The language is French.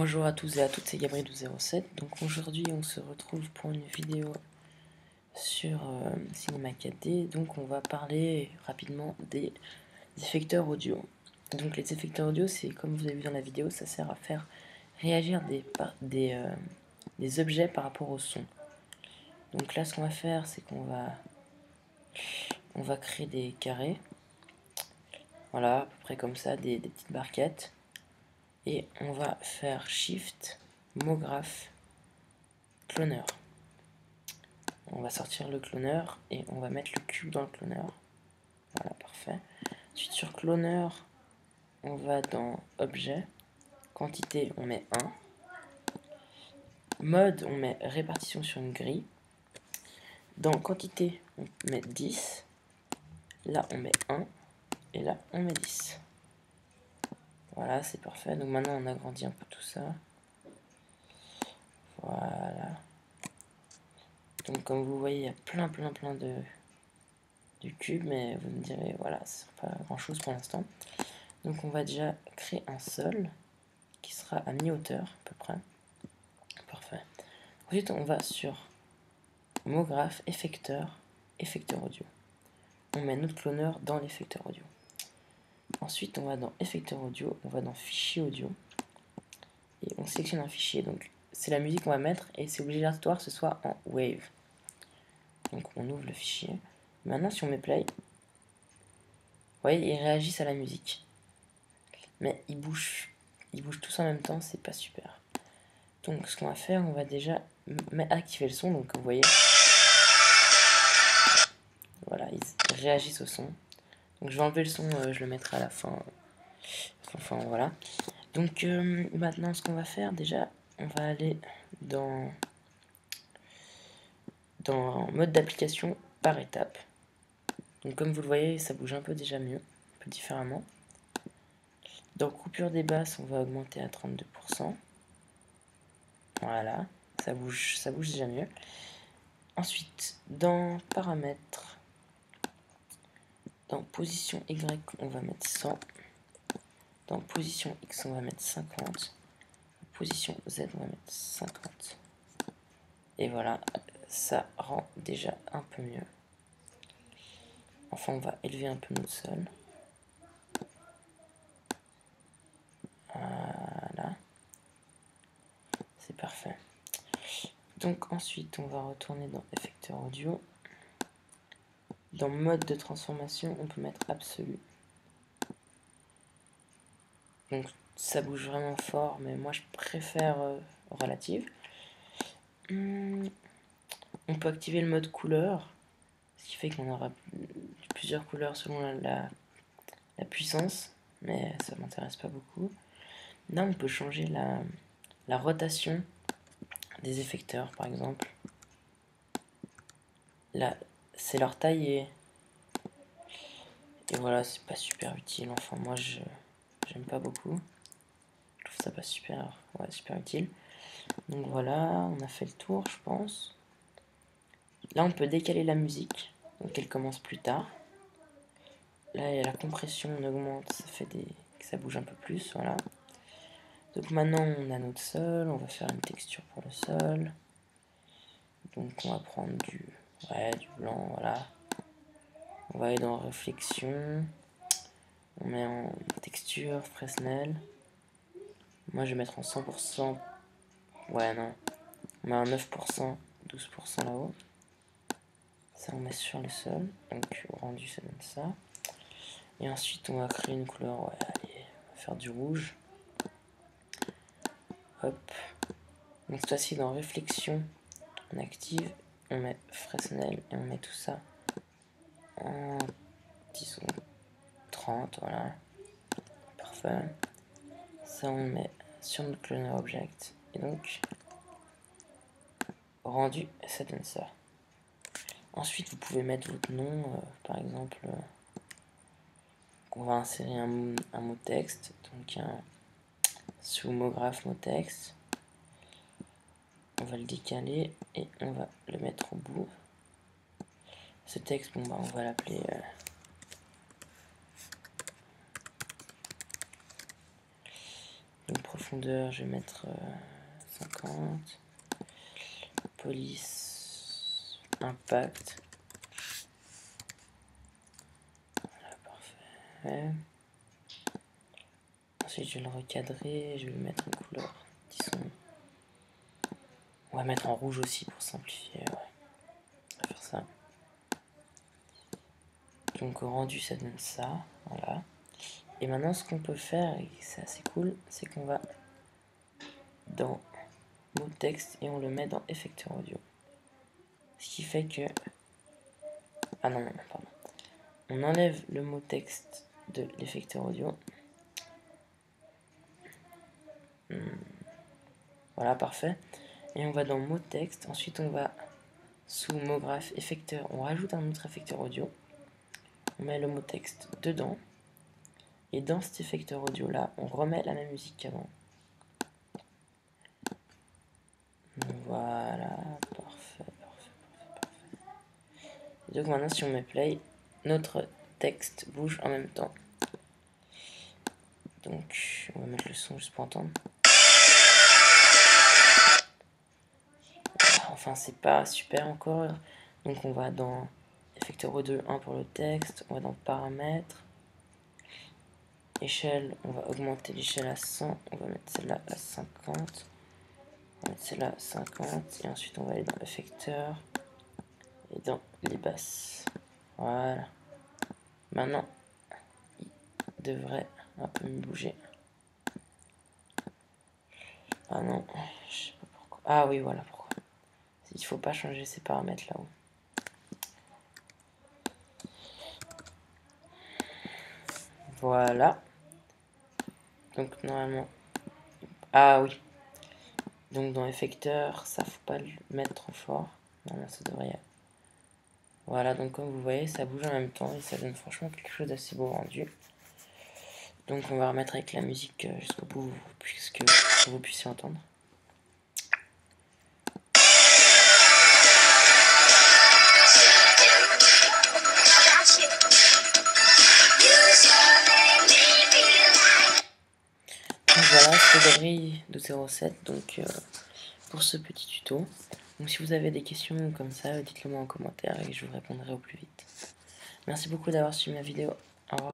Bonjour à tous et à toutes, c'est Gabriel1207. Donc aujourd'hui on se retrouve pour une vidéo sur Cinema 4D. Donc on va parler rapidement des effecteurs audio. Donc les effecteurs audio, c'est comme vous avez vu dans la vidéo, ça sert à faire réagir des objets par rapport au son. Donc là ce qu'on va faire, c'est qu'on va créer des carrés. Voilà, à peu près comme ça, des petites barquettes. Et on va faire Shift, MoGraph, Cloner. On va sortir le cloneur et on va mettre le cube dans le cloneur. Voilà, parfait. Ensuite sur cloneur, on va dans objet, quantité on met 1, mode on met répartition sur une grille, dans quantité on met 10, là on met 1 et là on met 10. Voilà, c'est parfait. Donc maintenant on agrandit un peu tout ça. Voilà. Donc comme vous voyez, il y a plein de cubes, mais vous me direz, voilà, c'est pas grand chose pour l'instant. Donc on va déjà créer un sol qui sera à mi-hauteur à peu près. Parfait. Ensuite on va sur MoGraph, effecteur audio. On met notre cloneur dans l'effecteur audio. Ensuite on va dans effecteur audio, on va dans fichier audio et on sélectionne un fichier. Donc c'est la musique qu'on va mettre et c'est obligatoire que ce soit en wave. Donc on ouvre le fichier. Maintenant si on met play, vous voyez, ils réagissent à la musique. Mais ils bougent tous en même temps, c'est pas super. Donc ce qu'on va faire, on va déjà activer le son. Donc vous voyez, voilà, ils réagissent au son. Donc je vais enlever le son, je le mettrai à la fin. Enfin voilà. Donc maintenant ce qu'on va faire, déjà, on va aller dans mode d'application par étape. Donc comme vous le voyez, ça bouge un peu déjà mieux, un peu différemment. Dans coupure des basses, on va augmenter à 32%. Voilà, ça bouge déjà mieux. Ensuite, dans paramètres, dans position Y, on va mettre 100. Dans position X, on va mettre 50. Position Z, on va mettre 50. Et voilà, ça rend déjà un peu mieux. Enfin, on va élever un peu notre sol. Voilà. C'est parfait. Donc ensuite, on va retourner dans effecteur audio. Dans mode de transformation, on peut mettre absolu. Donc ça bouge vraiment fort, mais moi je préfère relative. On peut activer le mode couleur, ce qui fait qu'on aura plusieurs couleurs selon la puissance, mais ça m'intéresse pas beaucoup. Là on peut changer la rotation des effecteurs par exemple. Là c'est leur taille et voilà, c'est pas super utile. Enfin moi j'aime pas beaucoup. Je trouve ça pas super utile. Donc voilà, on a fait le tour je pense. Là on peut décaler la musique, donc elle commence plus tard. Là la compression on augmente, ça fait que ça bouge un peu plus, voilà. Donc maintenant on a notre sol, on va faire une texture pour le sol. Donc on va prendre du blanc, voilà. On va aller dans réflexion. On met en texture, Fresnel. Moi je vais mettre en 100%. Ouais non. On met en 9%, 12% là-haut. Ça on met sur le sol. Donc au rendu ça donne ça. Et ensuite on va créer une couleur, allez, on va faire du rouge. Hop. Donc cette fois-ci dans réflexion, on active, on met Fresnel et on met tout ça en disons 30, voilà. Parfait. Ça on met sur notre cloner object. Et donc rendu, ça donne ça. Ensuite vous pouvez mettre votre nom, par exemple, on va insérer un mot texte, donc sous MoGraph mot texte. On va le décaler et on va le mettre au bout. Ce texte, bon bah on va l'appeler Donc profondeur, je vais mettre 50. Police, impact. Voilà, parfait. Ensuite, je vais le recadrer, je vais le mettre en couleur. Disons. On va mettre en rouge aussi pour simplifier. Ouais. On va faire ça. Donc au rendu, ça donne ça. Voilà. Et maintenant, ce qu'on peut faire, et c'est assez cool, c'est qu'on va dans mot texte et on le met dans effecteur audio. Ce qui fait que... Ah non, pardon. On enlève le mot texte de l'effecteur audio. Voilà, parfait. Et on va dans mot texte. Ensuite, on va sous mot graphe, effecteur. On rajoute un autre effecteur audio. On met le mot texte dedans. Et dans cet effecteur audio là, on remet la même musique qu'avant. Voilà, parfait. Et donc maintenant, si on met play, notre texte bouge en même temps. Donc, on va mettre le son juste pour entendre. Enfin, c'est pas super encore. Donc, on va dans effecteur audio 1 pour le texte. On va dans paramètres. Échelle, on va augmenter l'échelle à 100. On va mettre celle-là à 50. On va mettre celle-là à 50. Et ensuite, on va aller dans effecteur. Et dans les basses. Voilà. Maintenant, il devrait un peu me bouger. Ah non, je sais pas pourquoi. Ah oui, voilà pourquoi. Il faut pas changer ces paramètres là-haut. Voilà. Donc normalement... Ah oui. Donc dans effecteur, ça faut pas le mettre trop fort. Normalement ça devrait y aller. Voilà, donc comme vous voyez, ça bouge en même temps et ça donne franchement quelque chose d'assez beau rendu. Donc on va remettre avec la musique jusqu'au bout puisque vous puissiez entendre. Donc voilà, c'était Galerie de 07 donc pour ce petit tuto. Donc si vous avez des questions comme ça, dites-le moi en commentaire et je vous répondrai au plus vite. Merci beaucoup d'avoir suivi ma vidéo. Au revoir.